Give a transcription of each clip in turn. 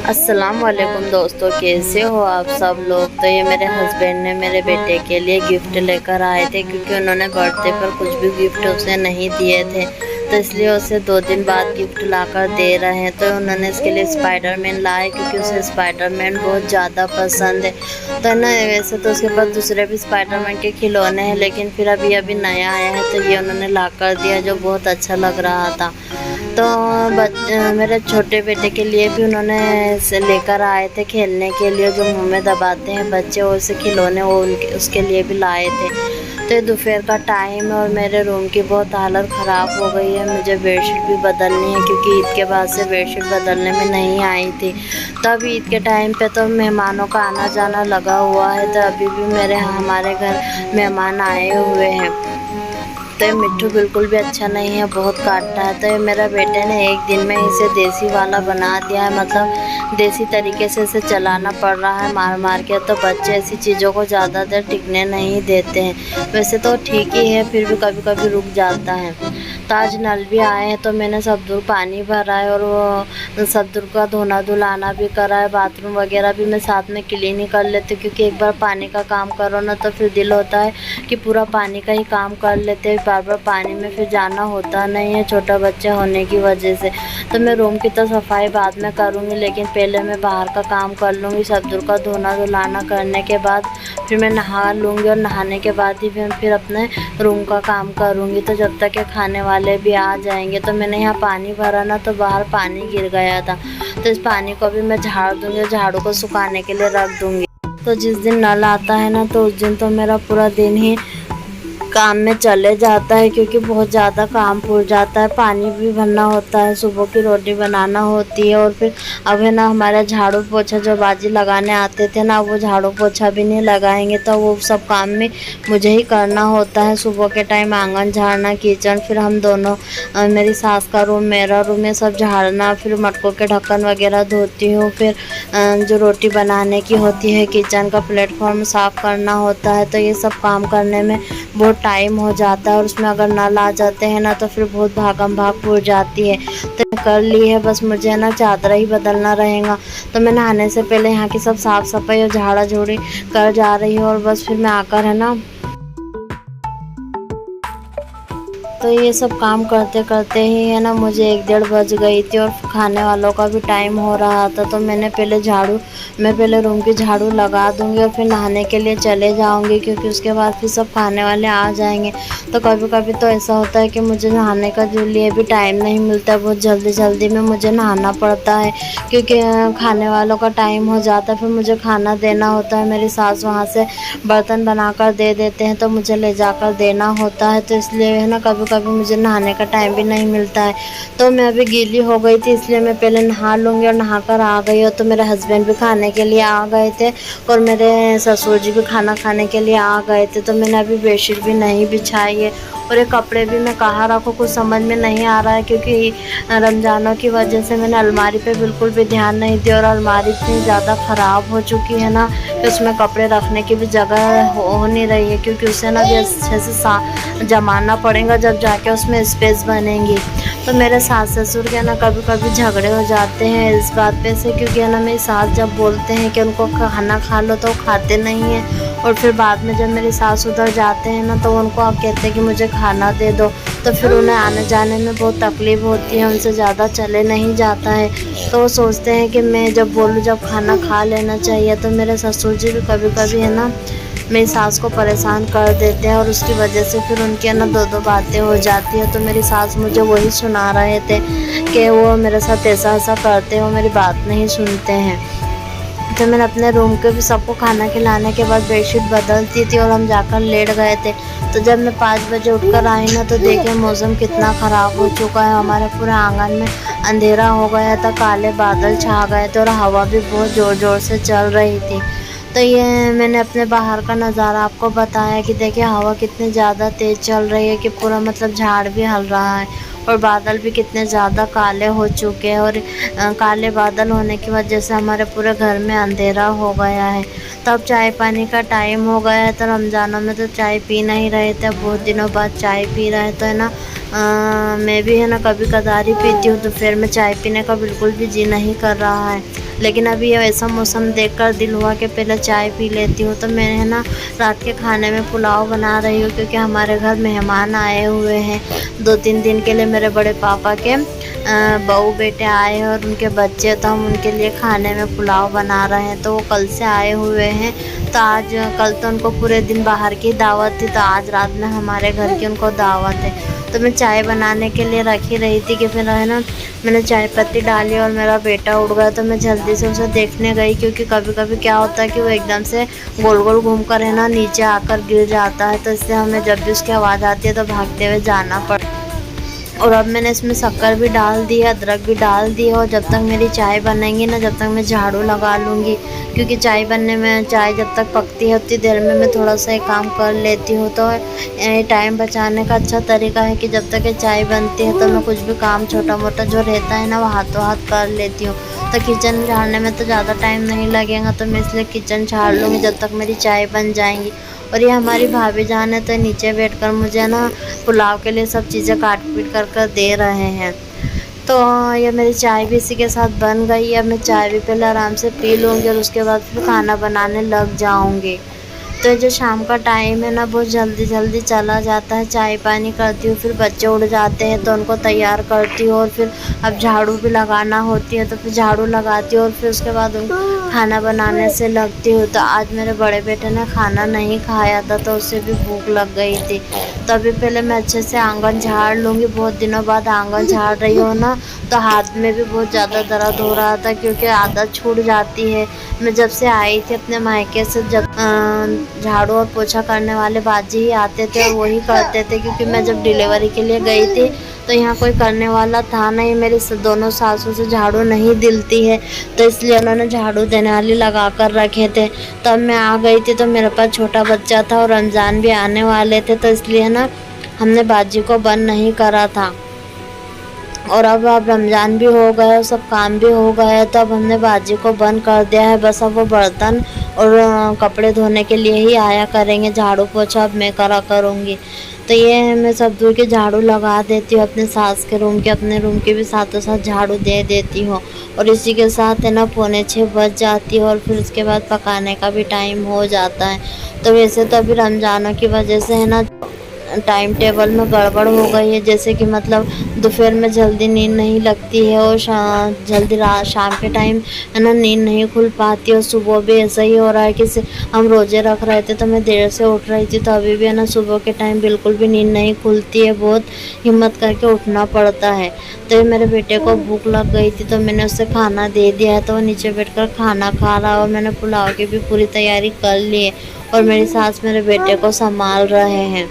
अस्सलाम वालेकुम दोस्तों, कैसे हो आप सब लोग। तो ये मेरे हस्बैंड ने मेरे बेटे के लिए गिफ्ट लेकर आए थे, क्योंकि उन्होंने बर्थडे पर कुछ भी गिफ्ट उसे नहीं दिए थे, तो इसलिए उसे 2 दिन बाद गिफ्ट लाकर दे रहे हैं। तो उन्होंने इसके लिए स्पाइडरमैन लाए, क्योंकि उसे स्पाइडरमैन बहुत ज़्यादा पसंद है। तो ना वैसे तो उसके पास दूसरे भी स्पाइडरमैन के खिलौने हैं, लेकिन फिर अभी नया आया है तो ये उन्होंने ला कर दिया, जो बहुत अच्छा लग रहा था। तो मेरे छोटे बेटे के लिए भी उन्होंने से लेकर आए थे खेलने के लिए, जो मुंह में दबाते हैं बच्चे, वो से खिलौने वो उसके लिए भी लाए थे। तो ये दोपहर का टाइम है और मेरे रूम की बहुत हालत ख़राब हो गई है। मुझे बेडशीट भी बदलनी है, क्योंकि ईद के बाद से बेडशीट बदलने में नहीं आई थी। तब ईद के टाइम पे तो मेहमानों का आना जाना लगा हुआ है, तो अभी भी हमारे घर मेहमान आए हुए हैं। तो ये मिट्ठू बिल्कुल भी अच्छा नहीं है, बहुत काटता है। तो ये मेरा बेटे ने एक दिन में इसे देसी वाला बना दिया है, मतलब देसी तरीके से इसे चलाना पड़ रहा है मार मार के। तो बच्चे ऐसी चीज़ों को ज़्यादा देर टिकने नहीं देते हैं। वैसे तो ठीक ही है, फिर भी कभी कभी रुक जाता है। तो आज नल भी आए हैं, तो मैंने सब दूर पानी भरा है और वो सब दूर का धोना धुलाना भी करा है। बाथरूम वगैरह भी मैं साथ में क्लीन ही कर लेती हूँ, क्योंकि एक बार पानी का काम करो ना तो फिर दिल होता है कि पूरा पानी का ही काम कर लेते हैं। बार बार पानी में फिर जाना होता नहीं है, छोटा बच्चा होने की वजह से। तो मैं रूम की तो सफाई बाद में करूँगी, लेकिन पहले मैं बाहर का काम कर लूँगी। सब दूर का धोना धुलाना करने के बाद फिर मैं नहा लूँगी, और नहाने के बाद ही फिर अपने रूम का काम करूँगी। तो जब तक के खाने वाले भी आ जाएंगे। तो मैंने यहाँ पानी भरा ना, तो बाहर पानी गिर गया था, तो इस पानी को भी मैं झाड़ दूँगी और झाड़ू को सुखाने के लिए रख दूँगी। तो जिस दिन नल आता है ना, तो उस दिन तो मेरा पूरा दिन ही काम में चले जाता है, क्योंकि बहुत ज़्यादा काम पड़ जाता है। पानी भी भरना होता है, सुबह की रोटी बनाना होती है, और फिर अब है ना हमारा झाड़ू पोछा जो बाजी लगाने आते थे ना, वो झाड़ू पोछा भी नहीं लगाएंगे, तो वो सब काम में मुझे ही करना होता है। सुबह के टाइम आंगन झाड़ना, किचन, फिर हम दोनों मेरी सास का रूम, मेरा रूम, ये सब झाड़ना, फिर मटकों के ढक्कन वगैरह धोती हूँ। फिर जो रोटी बनाने की होती है, किचन का प्लेटफॉर्म साफ़ करना होता है। तो ये सब काम करने में बहुत टाइम हो जाता है, और उसमें अगर नल आ जाते हैं ना, तो फिर बहुत भागम भाग हो जाती है। तो कर ली है, बस मुझे ना चादर ही बदलना रहेगा। तो मैं नहाने से पहले यहाँ की सब साफ़ सफाई और झाड़ा झूड़ी कर जा रही हूँ, और बस फिर मैं आकर है ना, तो ये सब काम करते करते ही है ना मुझे 1 डेढ़ बज गई थी, और खाने वालों का भी टाइम हो रहा था। तो मैं पहले रूम की झाड़ू लगा दूंगी, और फिर नहाने के लिए चले जाऊंगी, क्योंकि उसके बाद फिर सब खाने वाले आ जाएंगे। तो कभी कभी तो ऐसा होता है कि मुझे नहाने का जो लिए भी टाइम नहीं मिलता, बहुत जल्दी जल्दी में मुझे नहाना पड़ता है, क्योंकि खाने वालों का टाइम हो जाता है, फिर मुझे खाना देना होता है। मेरी सास वहाँ से बर्तन बनाकर दे देते हैं, तो मुझे ले जाकर देना होता है। तो इसलिए है ना कभी कभी मुझे नहाने का टाइम भी नहीं मिलता है। तो मैं अभी गीली हो गई थी, इसलिए मैं पहले नहा लूँगी, और नहाकर आ गई। और तो मेरे हस्बैंड भी खाने के लिए आ गए थे, और मेरे ससुर जी भी खाना खाने के लिए आ गए थे। तो मैंने अभी बेडशीट भी नहीं बिछाई है, और ये कपड़े भी मैं कहाँ रखूँ, कुछ समझ में नहीं आ रहा है, क्योंकि रमज़ानों की वजह से मैंने अलमारी पे बिल्कुल भी ध्यान नहीं दिया, और अलमारी इतनी ज़्यादा ख़राब हो चुकी है ना कि उसमें कपड़े रखने की भी जगह हो नहीं रही है, क्योंकि उसे ना भी अच्छे से जमाना पड़ेगा, जब जाके उसमें स्पेस बनेंगी। तो मेरे सास ससुर के ना कभी कभी झगड़े हो जाते हैं इस बात पे से, क्योंकि है ना मेरी सास जब बोलते हैं कि उनको खाना खा लो, तो वो खाते नहीं हैं, और फिर बाद में जब मेरी सास उधर जाते हैं ना, तो उनको आप कहते हैं कि मुझे खाना दे दो। तो फिर उन्हें आने जाने में बहुत तकलीफ़ होती है, उनसे ज़्यादा चले नहीं जाता है। तो वो सोचते हैं कि मैं जब बोलूँ जब खाना खा लेना चाहिए। तो मेरे ससुर जी भी कभी कभी है ना मेरी सास को परेशान कर देते हैं, और उसकी वजह से फिर उनकी है ना दो दो बातें हो जाती है। तो मेरी सास मुझे वही सुना रहे थे कि वो मेरे साथ ऐसा ऐसा करते हैं, वो मेरी बात नहीं सुनते हैं। तो मैंने अपने रूम के भी सबको खाना खिलाने के बाद बेडशीट बदलती थी, और हम जाकर लेट गए थे। तो जब मैं 5 बजे उठकर आई ना, तो देखे मौसम कितना ख़राब हो चुका है। हमारे पूरे आंगन में अंधेरा हो गया था, काले बादल छा गए थे, और हवा भी बहुत ज़ोर ज़ोर से चल रही थी। तो ये मैंने अपने बाहर का नज़ारा आपको बताया कि देखिए हवा कितनी ज़्यादा तेज़ चल रही है, कि पूरा मतलब झाड़ भी हल रहा है, और बादल भी कितने ज़्यादा काले हो चुके हैं। और काले बादल होने की वजह से हमारे पूरे घर में अंधेरा हो गया है। तो अब चाय पानी का टाइम हो गया है। तो रमज़ानों में तो चाय पी नहीं रहे थे, बहुत दिनों बाद चाय पी रहे हैं। तो है ना मैं भी है ना कभी कदार ही पीती हूँ, दोपहर में चाय पीने का बिल्कुल भी जी नहीं कर रहा है। लेकिन अभी ये ऐसा मौसम देखकर दिल हुआ कि पहले चाय पी लेती हूँ। तो मैं है ना रात के खाने में पुलाव बना रही हूँ, क्योंकि हमारे घर मेहमान आए हुए हैं 2-3 दिन के लिए। मेरे बड़े पापा के बहू बेटे आए हैं और उनके बच्चे, तो हम उनके लिए खाने में पुलाव बना रहे हैं। तो वो कल से आए हुए हैं, तो आज कल तो उनको पूरे दिन बाहर की दावत थी, तो आज रात में हमारे घर की उनको दावत है। तो मैं चाय बनाने के लिए रख ही रही थी कि फिर है ना मैंने चाय पत्ती डाली और मेरा बेटा उठ गया। तो मैं जल्दी से उसे देखने गई, क्योंकि कभी कभी क्या होता है कि वो एकदम से गोल गोल घूम कर है ना नीचे आकर गिर जाता है। तो इसलिए हमें जब भी उसकी आवाज़ आती है तो भागते हुए जाना पड़ता है। और अब मैंने इसमें शक्कर भी डाल दी है, अदरक भी डाल दी है। और जब तक मेरी चाय बनेगी ना, जब तक मैं झाड़ू लगा लूँगी, क्योंकि चाय बनने में चाय जब तक पकती है उतनी देर में मैं थोड़ा सा एक काम कर लेती हूँ। तो टाइम बचाने का अच्छा तरीका है कि जब तक ये चाय बनती है तो मैं कुछ भी काम छोटा मोटा जो रहता है ना वो हाथों हाथ कर लेती हूँ। तो किचन झाड़ने में तो ज़्यादा टाइम नहीं लगेगा, तो मैं इसलिए किचन झाड़ लूँगी जब तक मेरी चाय बन जाएंगी। और ये हमारी भाभी जान है, तो नीचे बैठकर मुझे ना पुलाव के लिए सब चीज़ें काट पीट कर दे रहे हैं। तो ये मेरी चाय भी इसी के साथ बन गई है। अब मैं चाय भी पहले आराम से पी लूँगी और उसके बाद फिर खाना बनाने लग जाऊँगी। तो जो शाम का टाइम है ना बहुत जल्दी जल्दी चला जाता है। चाय पानी करती हूँ, फिर बच्चे उठ जाते हैं तो उनको तैयार करती हूँ, और फिर अब झाड़ू भी लगाना होती है तो फिर झाड़ू लगाती हूँ, और फिर उसके बाद उनको खाना बनाने से लगती हूँ। तो आज मेरे बड़े बेटे ने खाना नहीं खाया था, तो उसे भी भूख लग गई थी। तो अभी पहले मैं अच्छे से आंगन झाड़ लूँगी। बहुत दिनों बाद आंगन झाड़ रही हूँ ना, तो हाथ में भी बहुत ज़्यादा दर्द हो रहा था, क्योंकि आदत छूट जाती है। मैं जब से आई थी अपने मायके से, जब झाड़ू और पोछा करने वाले बाजी ही आते थे और वही करते थे, क्योंकि मैं जब डिलीवरी के लिए गई थी तो यहाँ कोई करने वाला था नहीं। मेरी दोनों सासू से झाड़ू नहीं दिलती है, तो इसलिए उन्होंने झाड़ू देने वाली लगा कर रखे थे। तब मैं आ गई थी तो मेरे पास छोटा बच्चा था और रमज़ान भी आने वाले थे, तो इसलिए ना हमने बाजी को बंद नहीं करा था। और अब रमज़ान भी हो गया और सब काम भी हो गया है, तो अब हमने बाजी को बंद कर दिया है। बस अब वो बर्तन और कपड़े धोने के लिए ही आया करेंगे। झाड़ू पोछा अब मैं करा करूँगी। तो ये मैं सब दूर के झाड़ू लगा देती हूँ, अपने सास के रूम के, अपने रूम के भी साथों साथ झाड़ू दे देती हूँ। और इसी के साथ है ना 5:45 बज जाती है, और फिर उसके बाद पकाने का भी टाइम हो जाता है। तो वैसे तो अभी रमज़ानों की वजह से है ना टाइम टेबल में गड़बड़ हो गई है, जैसे कि मतलब दोपहर में जल्दी नींद नहीं लगती है, और जल्दी रात शाम के टाइम है ना नींद नहीं खुल पाती। और सुबह भी ऐसा ही हो रहा है कि हम रोज़े रख रहे थे तो मैं देर से उठ रही थी, तो अभी भी है ना सुबह के टाइम बिल्कुल भी नींद नहीं खुलती है, बहुत हिम्मत करके उठना पड़ता है। तो ये मेरे बेटे को भूख लग गई थी, तो मैंने उससे खाना दे दिया है, तो वो नीचे बैठकर खाना खा रहा है। और मैंने पुलाव की भी पूरी तैयारी कर ली है, और मेरी सास मेरे बेटे को संभाल रहे हैं।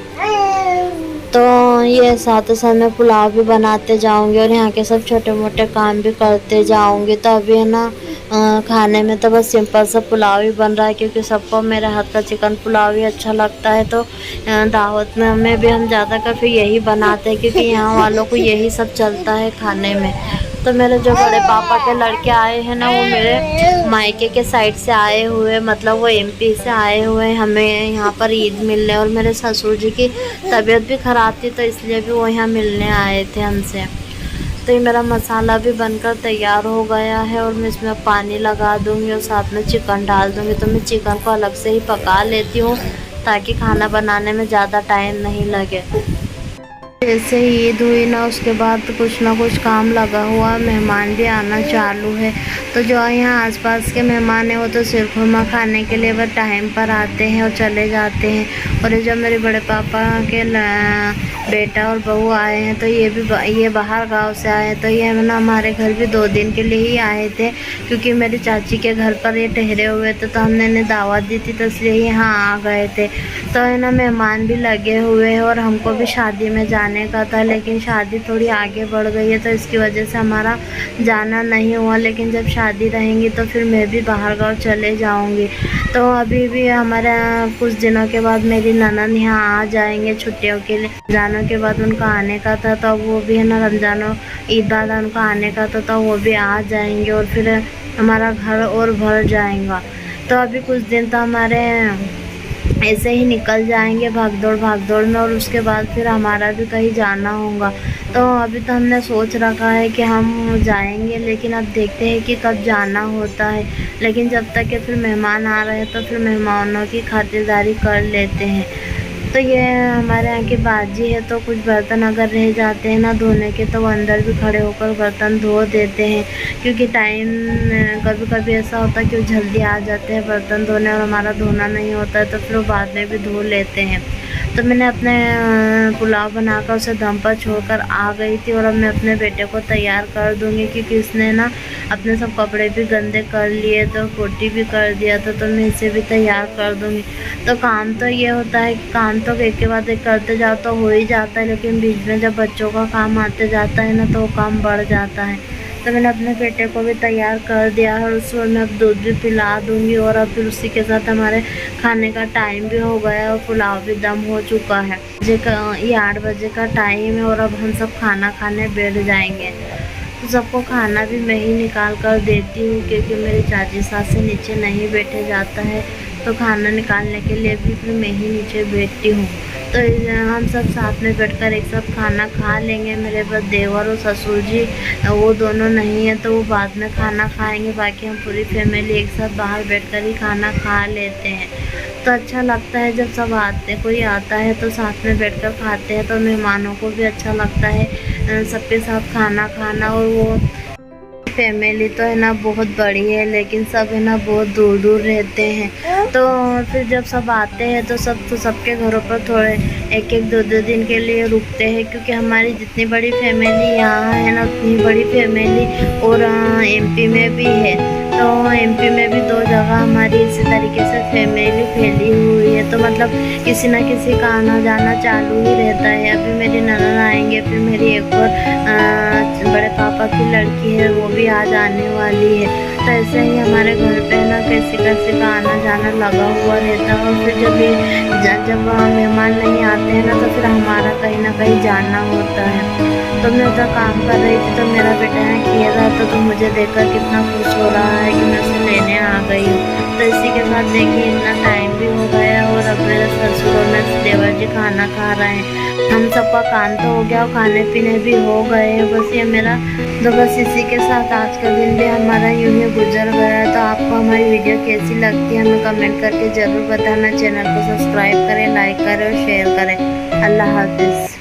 तो ये साथ साथ मैं पुलाव भी बनाते जाऊंगी और यहाँ के सब छोटे मोटे काम भी करते जाऊंगी। तो अभी है ना खाने में तो बस सिंपल सा पुलाव ही बन रहा है, क्योंकि सबको मेरे हाथ का चिकन पुलाव ही अच्छा लगता है। तो दावत में भी हम ज़्यादातर फिर यही बनाते हैं, क्योंकि यहाँ वालों को यही सब चलता है खाने में। तो मेरे जो बड़े पापा के लड़के आए हैं ना, वो मेरे मायके के साइड से आए हुए, मतलब वो एमपी से आए हुए हैं हमें यहाँ पर ईद मिलने। और मेरे ससुर जी की तबीयत भी ख़राब थी, तो इसलिए भी वो यहाँ मिलने आए थे हमसे। तो ये मेरा मसाला भी बनकर तैयार हो गया है, और मैं इसमें पानी लगा दूँगी और साथ में चिकन डाल दूँगी। तो मैं चिकन को अलग से ही पका लेती हूँ, ताकि खाना बनाने में ज़्यादा टाइम नहीं लगे। जैसे ही ईद हुई ना, उसके बाद तो कुछ ना कुछ काम लगा हुआ, मेहमान भी आना चालू है। तो जो यहाँ आसपास के मेहमान हैं वो तो शीरखुरमा खाने के लिए वह टाइम पर आते हैं और चले जाते हैं। और जब मेरे बड़े पापा के बेटा और बहू आए हैं, तो ये बाहर गांव से आए हैं। तो ये ना हमारे घर भी 2 दिन के लिए ही आए थे, क्योंकि मेरी चाची के घर पर ये ठहरे हुए थे, तो हमने इन्हें दावत दी थी, तो इसलिए यहाँ आ गए थे। तो है ना मेहमान भी लगे हुए हैं, और हमको भी शादी में जाने का था, लेकिन शादी थोड़ी आगे बढ़ गई है, तो इसकी वजह से हमारा जाना नहीं हुआ। लेकिन जब शादी रहेंगी तो फिर मैं भी बाहर गाँव चले जाऊंगी। तो अभी भी हमारे कुछ दिनों के बाद मेरी ननद यहाँ आ जाएंगे छुट्टियों के लिए। रमज़ानों के बाद उनका आने का था, तो वो भी है ना रमज़ानों ईद बाद उनका आने का था, तो वो भी आ जाएंगे, और फिर हमारा घर और भर जाएगा। तो अभी कुछ दिन तो हमारे ऐसे ही निकल जाएंगे भाग दौड़ में, और उसके बाद फिर हमारा भी कहीं जाना होगा। तो अभी तो हमने सोच रखा है कि हम जाएंगे, लेकिन अब देखते हैं कि कब जाना होता है। लेकिन जब तक के फिर मेहमान आ रहे हैं तो फिर मेहमानों की खातिरदारी कर लेते हैं। तो ये हमारे यहाँ की बाजी है, तो कुछ बर्तन अगर रह जाते हैं ना धोने के, तो वो अंदर भी खड़े होकर बर्तन धो देते हैं। क्योंकि टाइम कभी कभी ऐसा होता है कि वो जल्दी आ जाते हैं बर्तन धोने, और हमारा धोना नहीं होता है, तो फिर वो बाद में भी धो लेते हैं। तो मैंने अपने पुलाव बनाकर उसे दम पर छोड़कर आ गई थी, और अब मैं अपने बेटे को तैयार कर दूँगी, क्योंकि इसने ना अपने सब कपड़े भी गंदे कर लिए, तो पोटी भी कर दिया था, तो मैं इसे भी तैयार कर दूँगी। तो काम तो ये होता है कि काम तो एक के बाद एक करते जाओ तो हो ही जाता है, लेकिन बीच में जब बच्चों का काम आते जाता है ना, तो वो काम बढ़ जाता है। तो मैंने अपने बेटे को भी तैयार कर दिया है, और उसको मैं अब दूध भी पिला दूँगी, और अब फिर उसी के साथ हमारे खाने का टाइम भी हो गया है, और पुलाव भी दम हो चुका है। ये 8 बजे का टाइम है, और अब हम सब खाना खाने बैठ जाएंगे। तो सबको खाना भी मैं ही निकाल कर देती हूँ, क्योंकि मेरी चाची सास से नीचे नहीं बैठे जाता है, तो खाना निकालने के लिए भी फिर मैं ही नीचे बैठती हूँ। तो हम सब साथ में बैठकर एक साथ खाना खा लेंगे। मेरे बस देवर और ससुर जी वो दोनों नहीं है, तो वो बाद में खाना खाएंगे। बाकी हम पूरी फैमिली एक साथ बाहर बैठकर ही खाना खा लेते हैं। तो अच्छा लगता है जब सब कोई आता है तो साथ में बैठकर खाते हैं, तो मेहमानों को भी अच्छा लगता है सबके साथ खाना खाना। और वो फैमिली तो है ना बहुत बड़ी है, लेकिन सब है ना बहुत दूर दूर रहते हैं। तो फिर जब सब आते हैं तो सबके घरों पर थोड़े एक एक दो दो दिन के लिए रुकते हैं, क्योंकि हमारी जितनी बड़ी फैमिली यहाँ है ना, उतनी बड़ी फैमिली और एमपी में भी है। तो एमपी में भी 2 जगह हमारी इसी तरीके से फैमिली फैली हुई है, तो मतलब किसी ना किसी का आना जाना चालू ही रहता है। अभी मेरी ननद आएंगे, फिर मेरी एक और बड़े पापा की लड़की है, वो भी आज आने वाली है। तो ऐसे ही हमारे घर पे ना किसी का आना जाना लगा हुआ रहता है। और फिर जब मेहमान नहीं आते हैं ना, तो फिर हमारा कहीं ना कहीं जाना होता है। तो मैं उधर काम कर रही थी, तो मेरा बेटा यहाँ खेल रहा था, तो मुझे देखकर कितना खुश हो रहा है कि मैं उसे लेने आ गई हूँ। तो इसी के साथ देखिए इतना टाइम भी हो गया, और अब मेरे ससुर और मेरे देवर जी खाना खा रहे हैं। हम सबका काम तो हो गया और खाने पीने भी हो गए हैं। बस ये मेरा तो बस इसी के साथ आज का दिन भी हमारा यूँ ही गुजर गया। तो आपको हमारी वीडियो कैसी लगती है हमें कमेंट करके ज़रूर बताना। चैनल को सब्सक्राइब करें, लाइक करें और शेयर करें। अल्लाह हाफिज़।